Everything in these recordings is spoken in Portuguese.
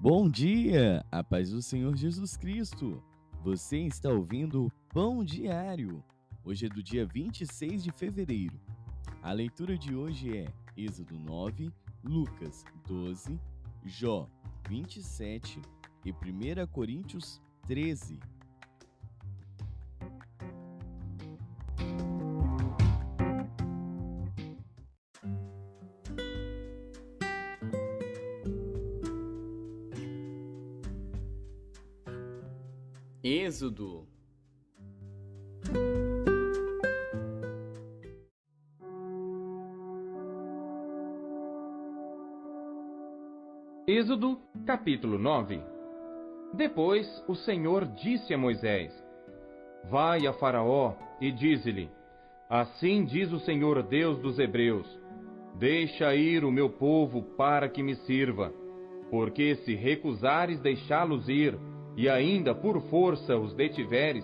Bom dia, a paz do Senhor Jesus Cristo. Você está ouvindo o Pão Diário. Hoje é do dia 26 de fevereiro. A leitura de hoje é Êxodo 9, Lucas 12, Jó 27 e 1 Coríntios 13. Êxodo. Êxodo, capítulo 9. Depois o Senhor disse a Moisés: Vai a Faraó e dize-lhe: Assim diz o Senhor Deus dos Hebreus: Deixa ir o meu povo para que me sirva, porque se recusares deixá-los ir, e ainda por força os detiveres,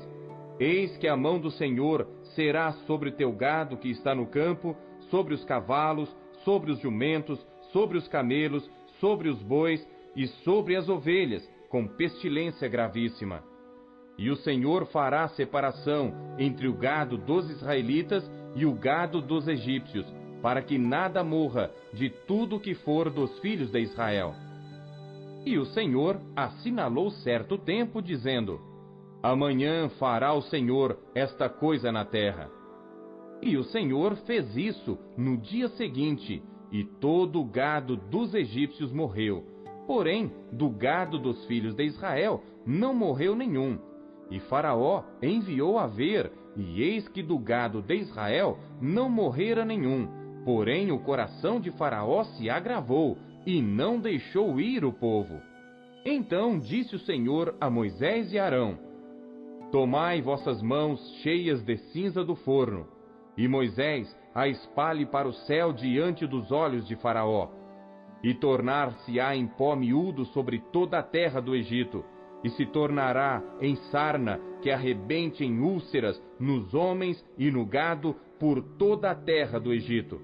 eis que a mão do Senhor será sobre teu gado que está no campo, sobre os cavalos, sobre os jumentos, sobre os camelos, sobre os bois e sobre as ovelhas, com pestilência gravíssima. E o Senhor fará separação entre o gado dos israelitas e o gado dos egípcios, para que nada morra de tudo que for dos filhos de Israel. E o Senhor assinalou certo tempo, dizendo: Amanhã fará o Senhor esta coisa na terra. E o Senhor fez isso no dia seguinte, e todo o gado dos egípcios morreu. Porém, do gado dos filhos de Israel não morreu nenhum. E Faraó enviou a ver, e eis que do gado de Israel não morrera nenhum. Porém, o coração de Faraó se agravou, e não deixou ir o povo. Então disse o Senhor a Moisés e Arão: Tomai vossas mãos cheias de cinza do forno, e Moisés a espalhe para o céu diante dos olhos de Faraó. E tornar-se-á em pó miúdo sobre toda a terra do Egito, e se tornará em sarna que arrebente em úlceras nos homens e no gado por toda a terra do Egito.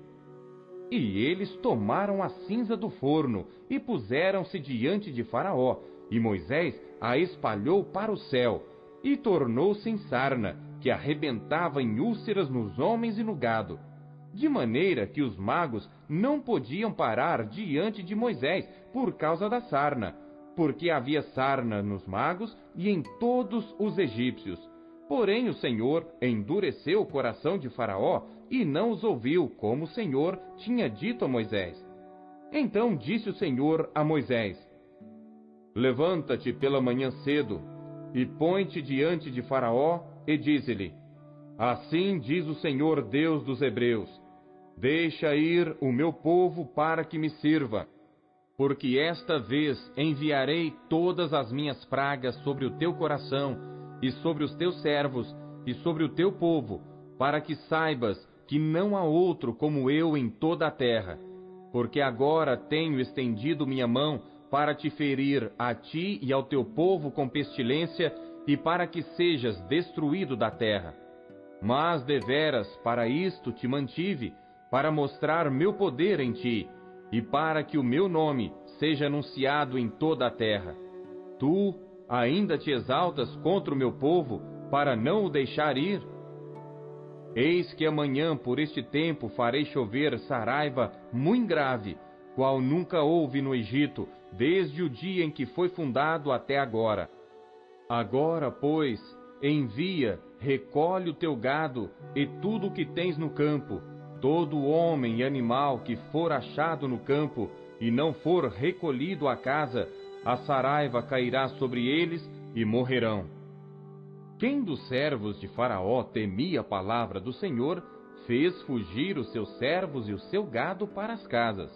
E eles tomaram a cinza do forno e puseram-se diante de Faraó, e Moisés a espalhou para o céu, e tornou-se em sarna, que arrebentava em úlceras nos homens e no gado, de maneira que os magos não podiam parar diante de Moisés por causa da sarna, porque havia sarna nos magos e em todos os egípcios. Porém o Senhor endureceu o coração de Faraó e não os ouviu, como o Senhor tinha dito a Moisés. Então disse o Senhor a Moisés: Levanta-te pela manhã cedo, e põe-te diante de Faraó, e dize-lhe: Assim diz o Senhor Deus dos Hebreus: Deixa ir o meu povo para que me sirva, porque esta vez enviarei todas as minhas pragas sobre o teu coração, e sobre os teus servos, e sobre o teu povo, para que saibas que não há outro como eu em toda a terra. Porque agora tenho estendido minha mão para te ferir a ti e ao teu povo com pestilência, e para que sejas destruído da terra. Mas deveras para isto te mantive, para mostrar meu poder em ti, e para que o meu nome seja anunciado em toda a terra. Tu ainda te exaltas contra o meu povo, para não o deixar ir? Eis que amanhã por este tempo farei chover saraiva muito grave, qual nunca houve no Egito, desde o dia em que foi fundado até agora. Agora, pois, envia, recolhe o teu gado e tudo o que tens no campo, todo homem e animal que for achado no campo e não for recolhido à casa, a saraiva cairá sobre eles e morrerão. Quem dos servos de Faraó temia a palavra do Senhor, fez fugir os seus servos e o seu gado para as casas.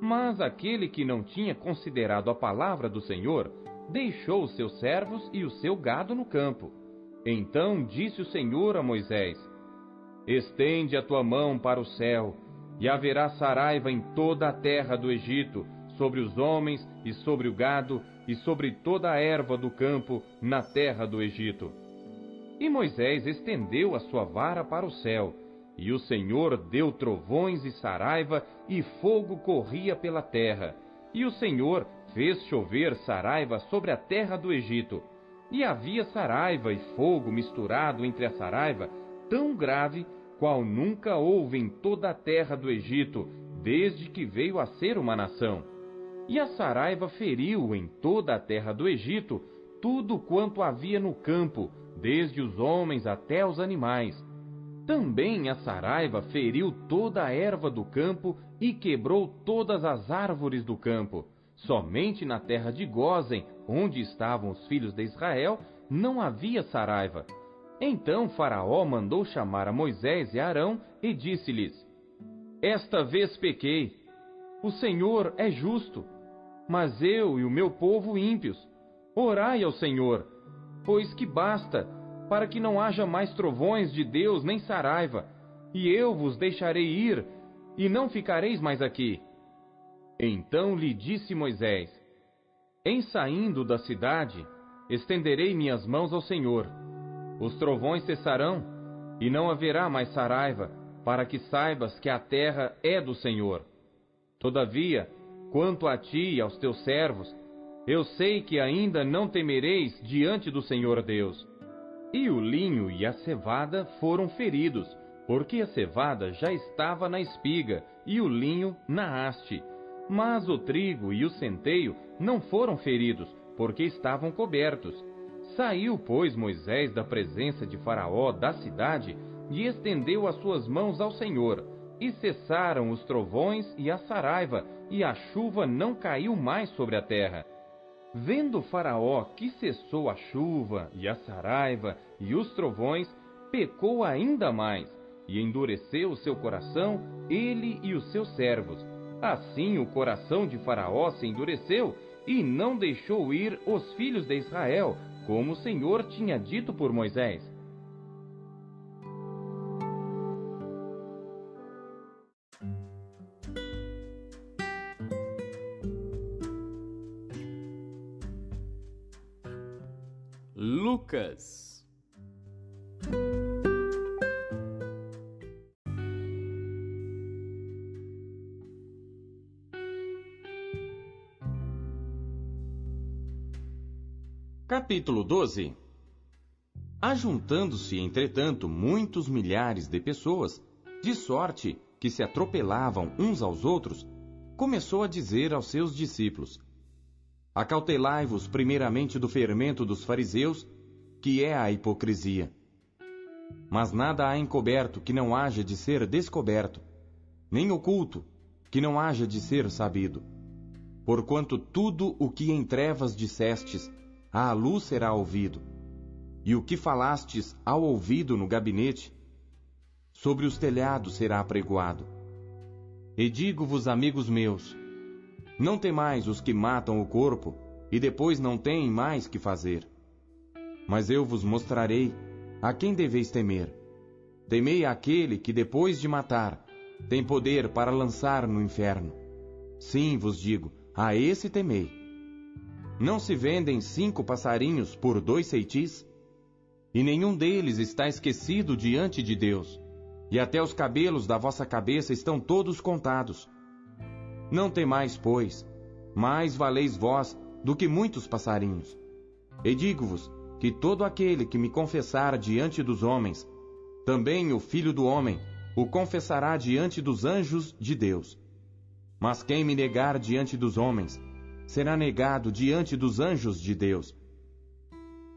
Mas aquele que não tinha considerado a palavra do Senhor, deixou os seus servos e o seu gado no campo. Então disse o Senhor a Moisés: Estende a tua mão para o céu, e haverá saraiva em toda a terra do Egito, sobre os homens e sobre o gado, e sobre toda a erva do campo na terra do Egito. E Moisés estendeu a sua vara para o céu, e o Senhor deu trovões e saraiva, e fogo corria pela terra, e o Senhor fez chover saraiva sobre a terra do Egito. E havia saraiva e fogo misturado entre a saraiva, tão grave qual nunca houve em toda a terra do Egito, desde que veio a ser uma nação. E a saraiva feriu em toda a terra do Egito tudo quanto havia no campo, desde os homens até os animais. Também a saraiva feriu toda a erva do campo e quebrou todas as árvores do campo. Somente na terra de Gósen, onde estavam os filhos de Israel, não havia saraiva. Então Faraó mandou chamar a Moisés e Arão e disse-lhes: Esta vez pequei. O Senhor é justo, mas eu e o meu povo ímpios. Orai ao Senhor, pois que basta, para que não haja mais trovões de Deus nem saraiva, e eu vos deixarei ir, e não ficareis mais aqui. Então lhe disse Moisés: Em saindo da cidade, estenderei minhas mãos ao Senhor. Os trovões cessarão, e não haverá mais saraiva, para que saibas que a terra é do Senhor. Todavia, quanto a ti e aos teus servos, eu sei que ainda não temereis diante do Senhor Deus. E o linho e a cevada foram feridos, porque a cevada já estava na espiga, e o linho na haste. Mas o trigo e o centeio não foram feridos, porque estavam cobertos. Saiu, pois, Moisés da presença de Faraó da cidade, e estendeu as suas mãos ao Senhor. E cessaram os trovões e a saraiva, e a chuva não caiu mais sobre a terra. Vendo Faraó que cessou a chuva e a saraiva e os trovões, pecou ainda mais, e endureceu o seu coração, ele e os seus servos. Assim o coração de Faraó se endureceu, e não deixou ir os filhos de Israel, como o Senhor tinha dito por Moisés. Lucas. Capítulo 12. Ajuntando-se, entretanto, muitos milhares de pessoas, de sorte que se atropelavam uns aos outros, começou a dizer aos seus discípulos: Acautelai-vos primeiramente do fermento dos fariseus, que é a hipocrisia. Mas nada há encoberto que não haja de ser descoberto, nem oculto que não haja de ser sabido. Porquanto tudo o que em trevas dissestes, à luz será ouvido, e o que falastes ao ouvido no gabinete, sobre os telhados será apregoado. E digo-vos, amigos meus, não temais os que matam o corpo, e depois não têm mais que fazer. Mas eu vos mostrarei a quem deveis temer. Temei aquele que, depois de matar, tem poder para lançar no inferno. Sim, vos digo, a esse temei. Não se vendem 5 passarinhos por 2 ceitis? E nenhum deles está esquecido diante de Deus, e até os cabelos da vossa cabeça estão todos contados. Não temais, pois, mais valeis vós do que muitos passarinhos. E digo-vos que todo aquele que me confessar diante dos homens, também o Filho do Homem o confessará diante dos anjos de Deus. Mas quem me negar diante dos homens, será negado diante dos anjos de Deus.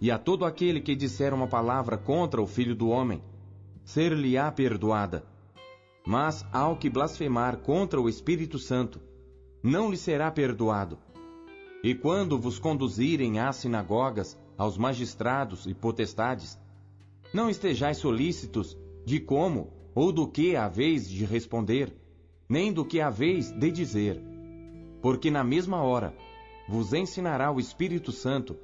E a todo aquele que disser uma palavra contra o Filho do Homem, ser-lhe-á perdoada. Mas ao que blasfemar contra o Espírito Santo, não lhe será perdoado. E quando vos conduzirem às sinagogas, aos magistrados e potestades, não estejais solícitos de como ou do que haveis de responder, nem do que haveis de dizer, porque na mesma hora vos ensinará o Espírito Santo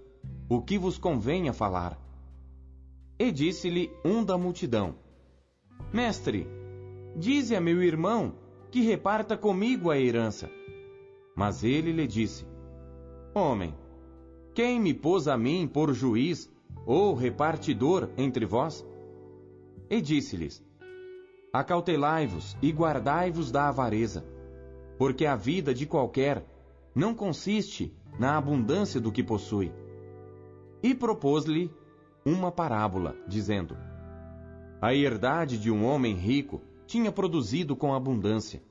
o que vos convenha falar. E disse-lhe um da multidão: Mestre, dize a meu irmão que reparta comigo a herança. Mas ele lhe disse: Homem, quem me pôs a mim por juiz ou repartidor entre vós? E disse-lhes: Acautelai-vos e guardai-vos da avareza, porque a vida de qualquer não consiste na abundância do que possui. E propôs-lhe uma parábola, dizendo: a herdade de um homem rico tinha produzido com abundância.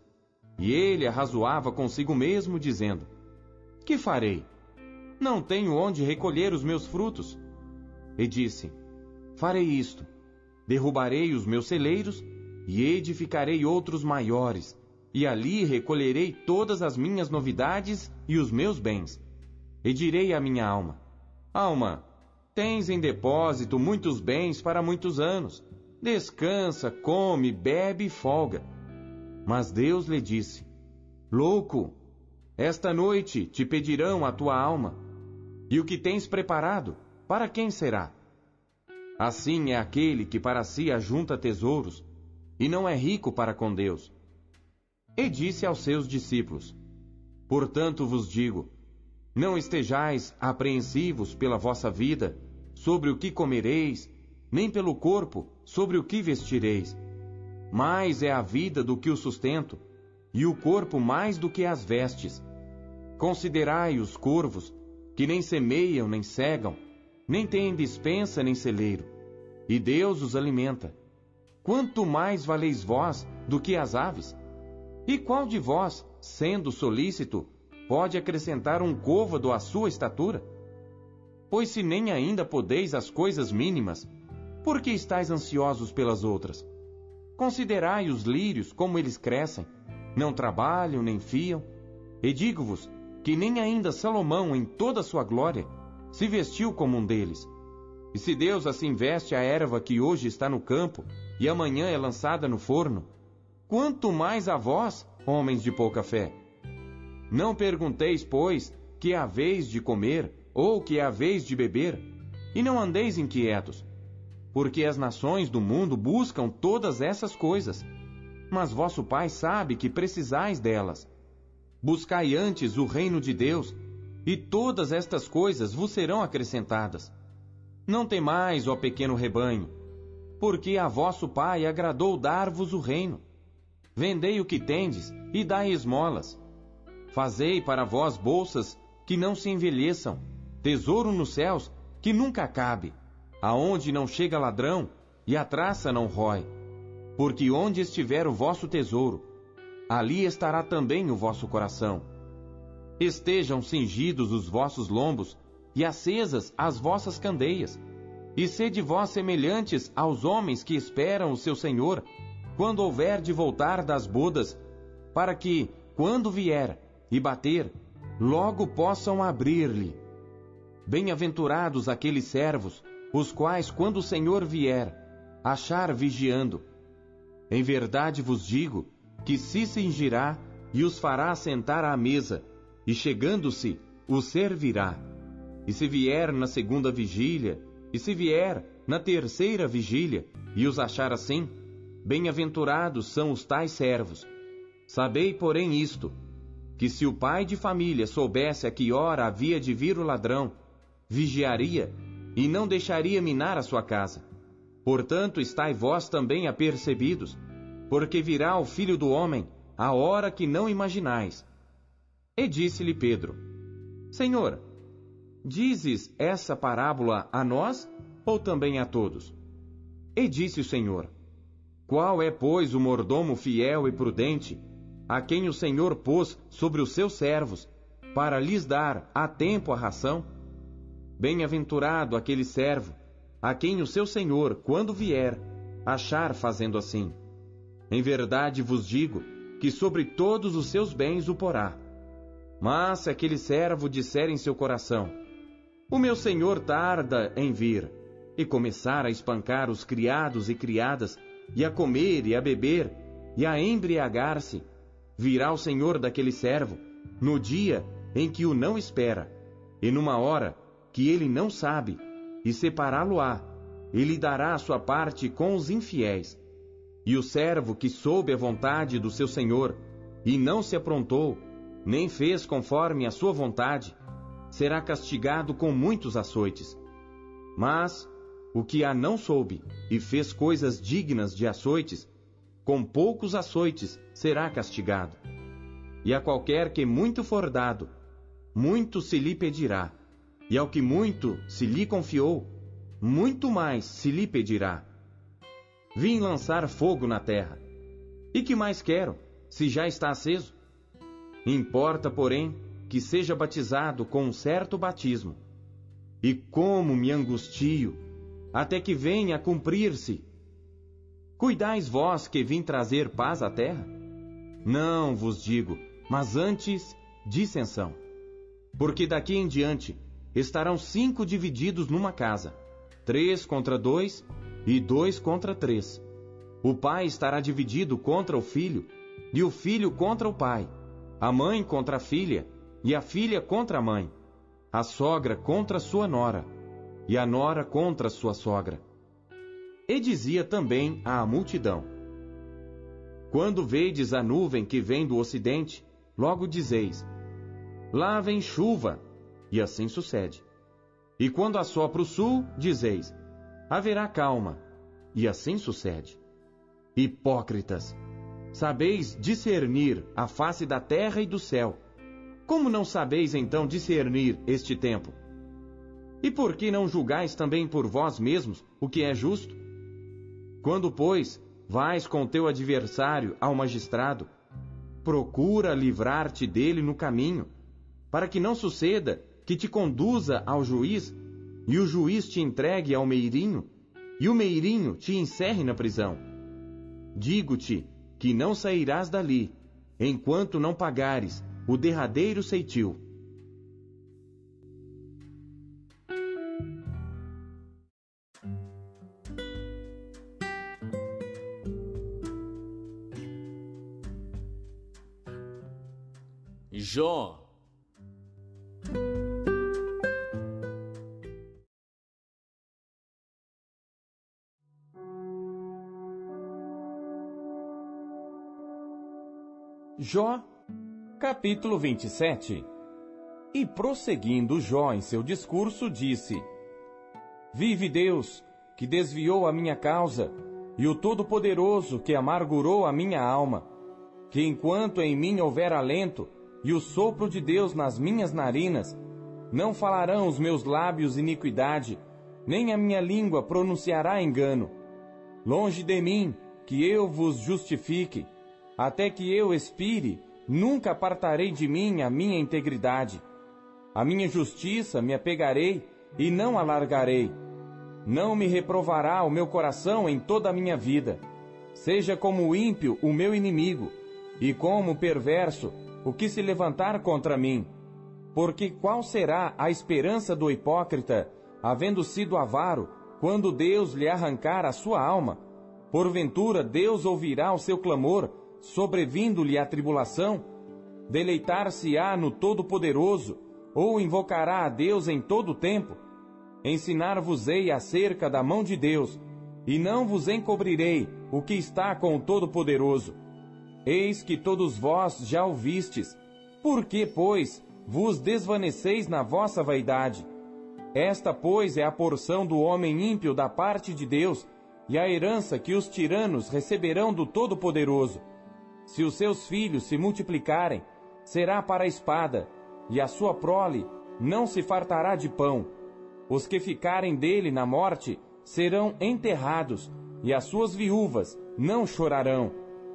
E ele arrazoava consigo mesmo, dizendo: que farei? Não tenho onde recolher os meus frutos. E disse: farei isto: derrubarei os meus celeiros e edificarei outros maiores, e ali recolherei todas as minhas novidades e os meus bens. E direi à minha alma: alma, tens em depósito muitos bens para muitos anos. Descansa, come, bebe e folga. Mas Deus lhe disse: louco, esta noite te pedirão a tua alma, e o que tens preparado, para quem será? Assim é aquele que para si ajunta tesouros, e não é rico para com Deus. E disse aos seus discípulos: portanto vos digo, não estejais apreensivos pela vossa vida, sobre o que comereis, nem pelo corpo, sobre o que vestireis. Mais é a vida do que o sustento, e o corpo mais do que as vestes. Considerai os corvos, que nem semeiam nem cegam, nem têm despensa nem celeiro, e Deus os alimenta. Quanto mais valeis vós do que as aves? E qual de vós, sendo solícito, pode acrescentar um côvado à sua estatura? Pois se nem ainda podeis as coisas mínimas, por que estáis ansiosos pelas outras? Considerai os lírios como eles crescem, não trabalham nem fiam, e digo-vos que nem ainda Salomão, em toda a sua glória, se vestiu como um deles. E se Deus assim veste a erva que hoje está no campo e amanhã é lançada no forno, quanto mais a vós, homens de pouca fé. Não pergunteis, pois, que haveis de comer ou que haveis de beber, e não andeis inquietos, porque as nações do mundo buscam todas essas coisas, mas vosso Pai sabe que precisais delas. Buscai antes o reino de Deus, e todas estas coisas vos serão acrescentadas. Não temais, ó pequeno rebanho, porque a vosso Pai agradou dar-vos o reino. Vendei o que tendes e dai esmolas. Fazei para vós bolsas que não se envelheçam, tesouro nos céus que nunca acabe, aonde não chega ladrão e a traça não rói. Porque onde estiver o vosso tesouro, ali estará também o vosso coração. Estejam cingidos os vossos lombos e acesas as vossas candeias, e sede vós semelhantes aos homens que esperam o seu Senhor, quando houver de voltar das bodas, para que, quando vier e bater, logo possam abrir-lhe. Bem-aventurados aqueles servos, os quais, quando o Senhor vier, achar vigiando. Em verdade vos digo que se cingirá e os fará sentar à mesa, e chegando-se, os servirá. E se vier na segunda vigília, e se vier na terceira vigília, e os achar assim, bem-aventurados são os tais servos. Sabei, porém, isto, que se o pai de família soubesse a que hora havia de vir o ladrão, vigiaria e não deixaria minar a sua casa. Portanto, estai vós também apercebidos, porque virá o Filho do Homem a hora que não imaginais. E disse-lhe Pedro: Senhor, dizes essa parábola a nós ou também a todos? E disse o Senhor: Qual é, pois, o mordomo fiel e prudente, a quem o Senhor pôs sobre os seus servos, para lhes dar a tempo a ração? Bem-aventurado aquele servo, a quem o seu Senhor, quando vier, achar fazendo assim. Em verdade vos digo que sobre todos os seus bens o porá. Mas se aquele servo disser em seu coração: O meu Senhor tarda em vir, e começar a espancar os criados e criadas, e a comer e a beber, e a embriagar-se, virá o Senhor daquele servo, no dia em que o não espera, e numa hora que ele não sabe, e separá-lo-á, e lhe dará a sua parte com os infiéis. E o servo que soube a vontade do seu Senhor, e não se aprontou, nem fez conforme a sua vontade, será castigado com muitos açoites. Mas o que a não soube, e fez coisas dignas de açoites, com poucos açoites será castigado. E a qualquer que muito for dado, muito se lhe pedirá, e ao que muito se lhe confiou, muito mais se lhe pedirá. Vim lançar fogo na terra. E que mais quero, se já está aceso? Importa, porém, que seja batizado com um certo batismo. E como me angustio, até que venha a cumprir-se. Cuidais vós que vim trazer paz à terra? Não vos digo, mas antes dissensão. Porque daqui em diante estarão 5 divididos numa casa, 3 contra 2 e 2 contra 3. O pai estará dividido contra o filho, e o filho contra o pai, a mãe contra a filha, e a filha contra a mãe, a sogra contra sua nora, e a nora contra sua sogra. E dizia também à multidão: Quando vedes a nuvem que vem do ocidente, logo dizeis: Lá vem chuva, e assim sucede. E quando assopra o sul, dizeis: Haverá calma, e assim sucede. Hipócritas, sabeis discernir a face da terra e do céu. Como não sabeis então discernir este tempo? E por que não julgais também por vós mesmos o que é justo? Quando, pois, vais com teu adversário ao magistrado, procura livrar-te dele no caminho, para que não suceda que te conduza ao juiz, e o juiz te entregue ao meirinho, e o meirinho te encerre na prisão. Digo-te que não sairás dali, enquanto não pagares o derradeiro ceitil. Jó. Jó, capítulo 27. E prosseguindo Jó em seu discurso, disse: Vive Deus, que desviou a minha causa, e o Todo-Poderoso, que amargurou a minha alma, que enquanto em mim houver alento, e o sopro de Deus nas minhas narinas, não falarão os meus lábios iniquidade, nem a minha língua pronunciará engano. Longe de mim, que eu vos justifique, até que eu expire, nunca apartarei de mim a minha integridade. A minha justiça me apegarei e não alargarei. Não me reprovará o meu coração em toda a minha vida. Seja como o ímpio o meu inimigo, e como o perverso o que se levantar contra mim. Porque qual será a esperança do hipócrita, havendo sido avaro, quando Deus lhe arrancar a sua alma? Porventura Deus ouvirá o seu clamor, sobrevindo-lhe a tribulação? Deleitar-se-á no Todo-Poderoso, ou invocará a Deus em todo o tempo? Ensinar-vos-ei acerca da mão de Deus, e não vos encobrirei o que está com o Todo-Poderoso. Eis que todos vós já o vistes. Por que, pois, vos desvaneceis na vossa vaidade? Esta, pois, é a porção do homem ímpio da parte de Deus, e a herança que os tiranos receberão do Todo-Poderoso. Se os seus filhos se multiplicarem, será para a espada, e a sua prole não se fartará de pão. Os que ficarem dele na morte serão enterrados, e as suas viúvas não chorarão.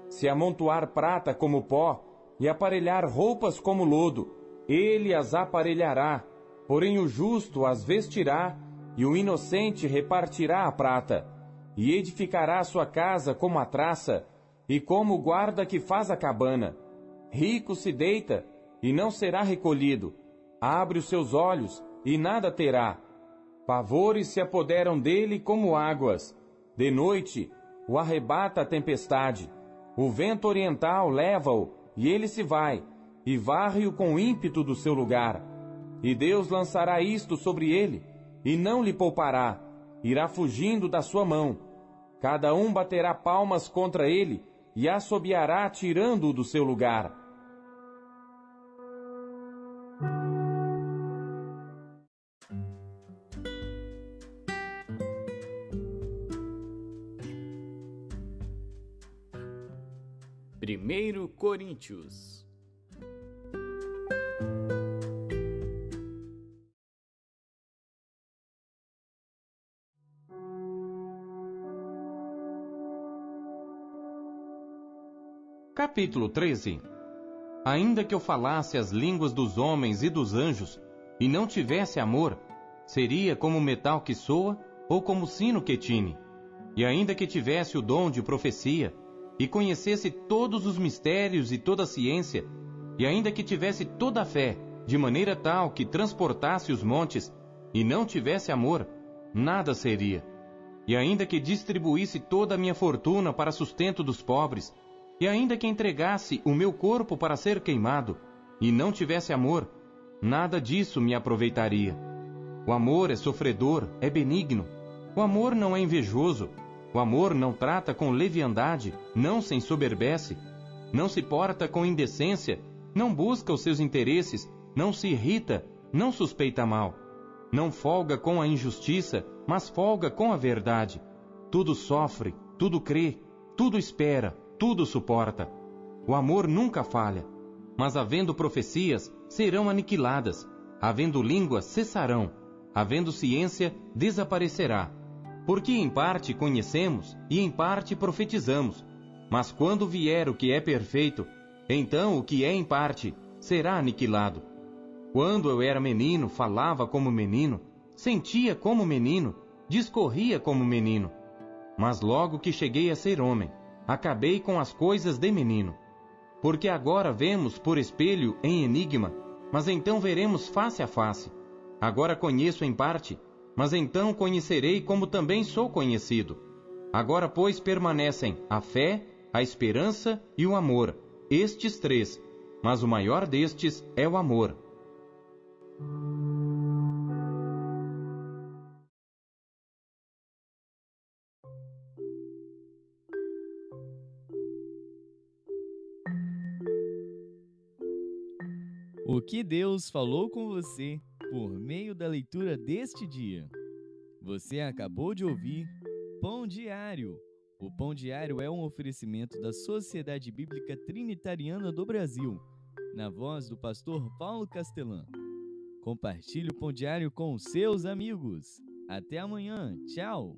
Se amontoar prata como pó, e aparelhar roupas como lodo, ele as aparelhará, porém o justo as vestirá, e o inocente repartirá a prata, e edificará sua casa como a traça, e como o guarda que faz a cabana. Rico se deita, e não será recolhido, abre os seus olhos, e nada terá. Pavores se apoderam dele como águas, de noite o arrebata a tempestade. O vento oriental leva-o, e ele se vai, e varre-o com ímpeto do seu lugar. E Deus lançará isto sobre ele, e não lhe poupará, irá fugindo da sua mão. Cada um baterá palmas contra ele, e assobiará tirando-o do seu lugar. Primeiro Coríntios. Capítulo 13. Ainda que eu falasse as línguas dos homens e dos anjos, e não tivesse amor, seria como metal que soa, ou como sino que tine. E ainda que tivesse o dom de profecia, e conhecesse todos os mistérios e toda a ciência, e ainda que tivesse toda a fé, de maneira tal que transportasse os montes, e não tivesse amor, nada seria. E ainda que distribuísse toda a minha fortuna para sustento dos pobres, e ainda que entregasse o meu corpo para ser queimado, e não tivesse amor, nada disso me aproveitaria. O amor é sofredor, é benigno. O amor não é invejoso. O amor não trata com leviandade, não se ensoberbece, não se porta com indecência, não busca os seus interesses, não se irrita, não suspeita mal. Não folga com a injustiça, mas folga com a verdade. Tudo sofre, tudo crê, tudo espera, tudo suporta. O amor nunca falha. Mas havendo profecias, serão aniquiladas. Havendo línguas, cessarão. Havendo ciência, desaparecerá. Porque em parte conhecemos e em parte profetizamos. Mas quando vier o que é perfeito, então o que é em parte será aniquilado. Quando eu era menino, falava como menino, sentia como menino, discorria como menino. Mas logo que cheguei a ser homem, acabei com as coisas de menino. Porque agora vemos por espelho em enigma, mas então veremos face a face. Agora conheço em parte, mas então conhecerei como também sou conhecido. Agora, pois, permanecem a fé, a esperança e o amor, estes três, mas o maior destes é o amor. O que Deus falou com você por meio da leitura deste dia? Você acabou de ouvir Pão Diário. O Pão Diário é um oferecimento da Sociedade Bíblica Trinitariana do Brasil, na voz do pastor Paulo Castelã. Compartilhe o Pão Diário com os seus amigos. Até amanhã. Tchau!